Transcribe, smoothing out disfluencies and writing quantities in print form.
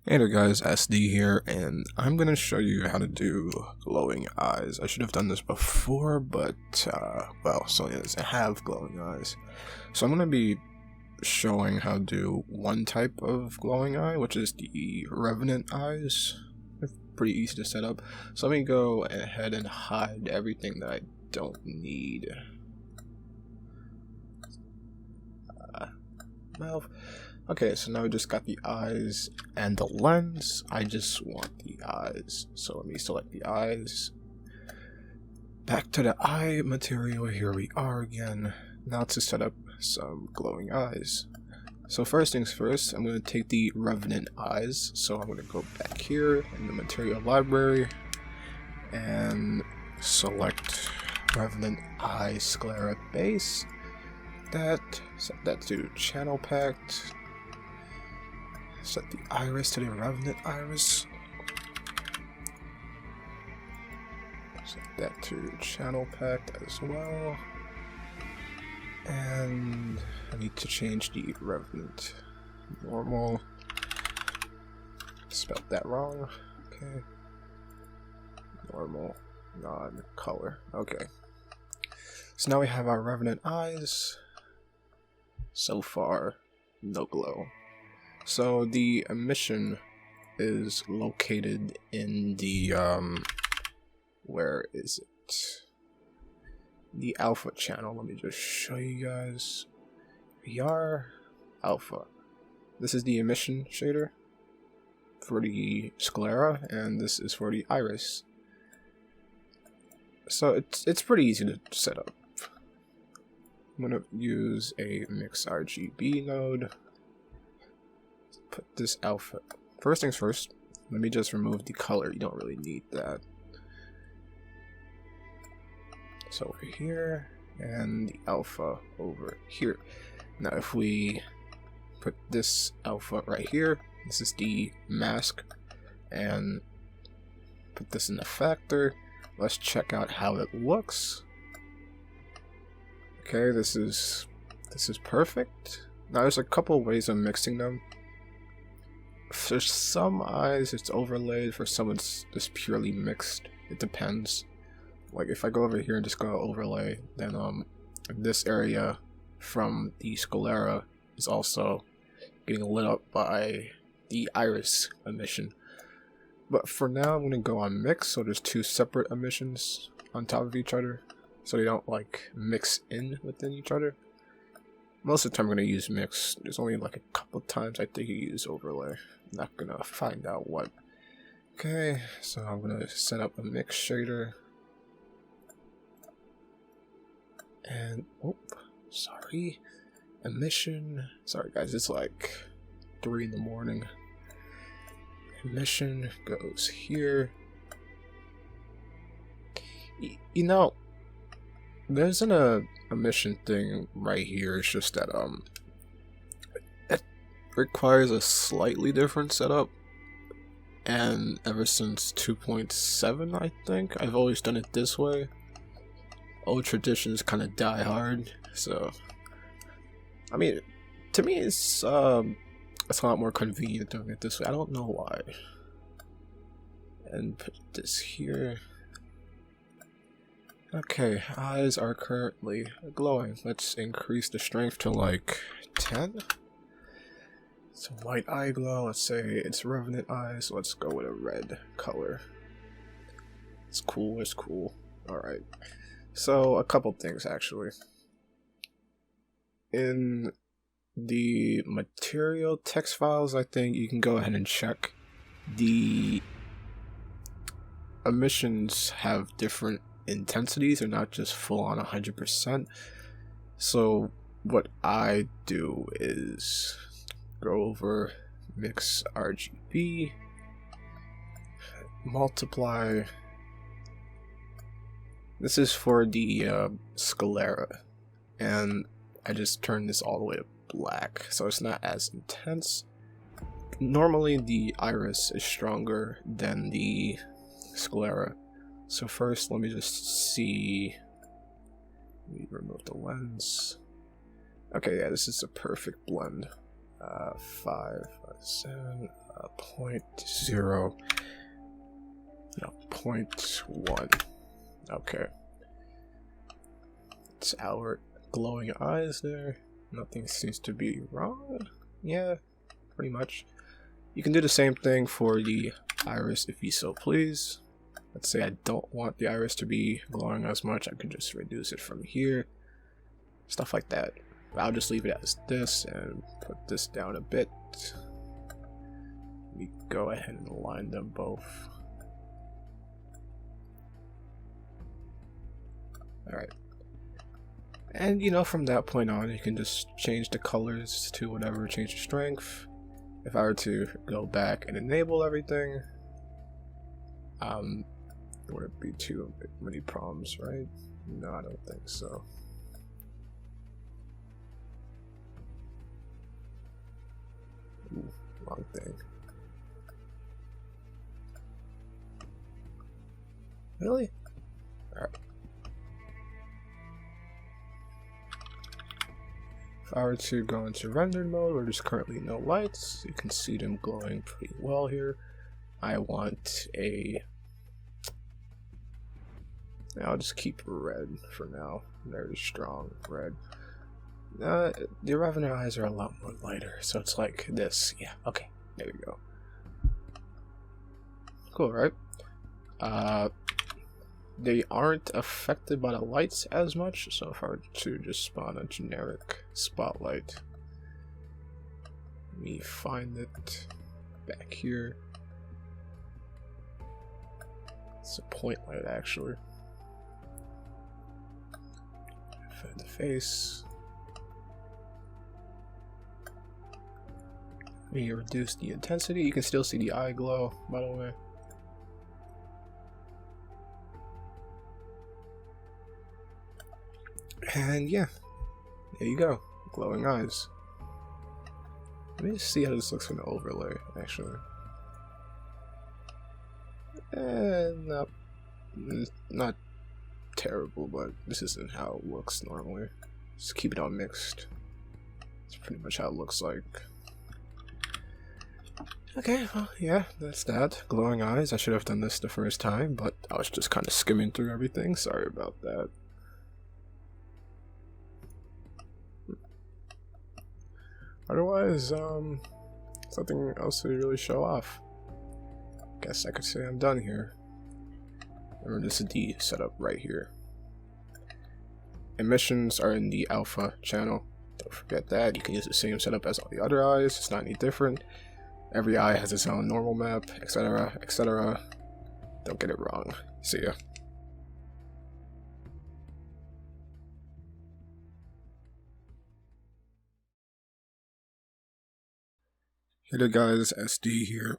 Hey there guys, SD here, and I'm going to show you how to do glowing eyes. I should have done this before, but, well, Sony doesn't have glowing eyes. So I'm going to be showing how to do one type of glowing eye, which is the Revenant eyes. They're pretty easy to set up. So let me go ahead and hide everything that I don't need. Mouth. Okay, so now we just got the eyes and the lens. I just want the eyes. So let me select the eyes. Back to the eye material, here we are again. Now to set up some glowing eyes. So first things first, I'm going to take the Revenant eyes. So I'm going to go back here in the material library and select Revenant eye sclera base. Set that to channel packed. Set the iris to the Revenant iris. Set that to channel packed as well. And I need to change the Revenant normal. Spelled that wrong. Okay. Normal, non-color. Okay. So now we have our Revenant eyes. So far, no glow. So the emission is located in the, where is it? The alpha channel. Let me just show you guys. VR alpha. This is the emission shader for the sclera, and this is for the iris. So it's pretty easy to set up. I'm going to use a mix RGB node. Put this alpha. First things first, let me just remove the color. You don't really need that. So over here, and the alpha over here. Now if we put this alpha right here, this is the mask, and put this in the factor. Let's check out how it looks. Okay, this is perfect. Now there's a couple ways of mixing them. For some eyes it's overlaid, for some it's just purely mixed. It depends. Like if I go over here and just go overlay, then this area from the sclera is also getting lit up by the iris emission. But for now I'm gonna go on mix, so there's two separate emissions on top of each other, so they don't like mix in within each other. Most of the time I'm going to use mix. There's only like a couple times I think you use overlay. I'm not going to find out what. Okay, so I'm going to set up a mix shader. And, oh, sorry. Emission. Sorry guys, it's like 3 in the morning. Emission goes here. You know, there's an emission thing right here. It's just that it requires a slightly different setup, and ever since 2.7 I think I've always done it this way. Old traditions kind of die hard, so I mean, to me it's a lot more convenient doing it this way. I don't know why. And put this here. Okay, eyes are currently glowing. Let's increase the strength to like 10. It's a white eye glow. Let's say it's Revenant eyes. Let's go with a red color. It's cool, it's cool. Alright. So, a couple things actually. In the material text files, I think you can go ahead and check. The emissions have different intensities are not just full on 100%. So what I do is go over mix RGB, multiply. This is for the sclera, and I just turn this all the way to black so it's not as intense. Normally the iris is stronger than the sclera. So first, let me just see. Let me remove the lens. Okay, yeah, this is a perfect blend. 5, 7. 0.0, no, 0.1. Okay. It's our glowing eyes there. Nothing seems to be wrong. Yeah, pretty much. You can do the same thing for the iris if you so please. Let's say I don't want the iris to be glowing as much, I can just reduce it from here. Stuff like that. I'll just leave it as this and put this down a bit. We go ahead and align them both. Alright. And you know, from that point on, you can just change the colors to whatever, change the strength. If I were to go back and enable everything, wouldn't be too many problems, right? No, I don't think so. Ooh, wrong thing. Really? Alright. If I were to go into rendered mode where there's currently no lights, you can see them glowing pretty well here. I want a... I'll just keep red for now. Very strong red. The revenue eyes are a lot more lighter, so it's like this. Yeah, okay, there we go. Cool, right? They aren't affected by the lights as much, so if I were to just spawn a generic spotlight, let me find it back here. It's a point light actually. Find the face. When you reduce the intensity, you can still see the eye glow, by the way. And yeah, there you go, glowing eyes. Let me just see how this looks in the overlay, actually. Not terrible, but this isn't how it looks normally. Just keep it on mixed. It's pretty much how it looks like. Okay, well, yeah, that's that. Glowing eyes. I should have done this the first time, but I was just kind of skimming through everything. Sorry about that. Otherwise, something else to really show off. Guess I could say I'm done here. Remember, this is the setup right here. Emissions are in the alpha channel. Don't forget that. You can use the same setup as all the other eyes. It's not any different. Every eye has its own normal map, etc., etc. Don't get it wrong. See ya. Hey there guys, SD here.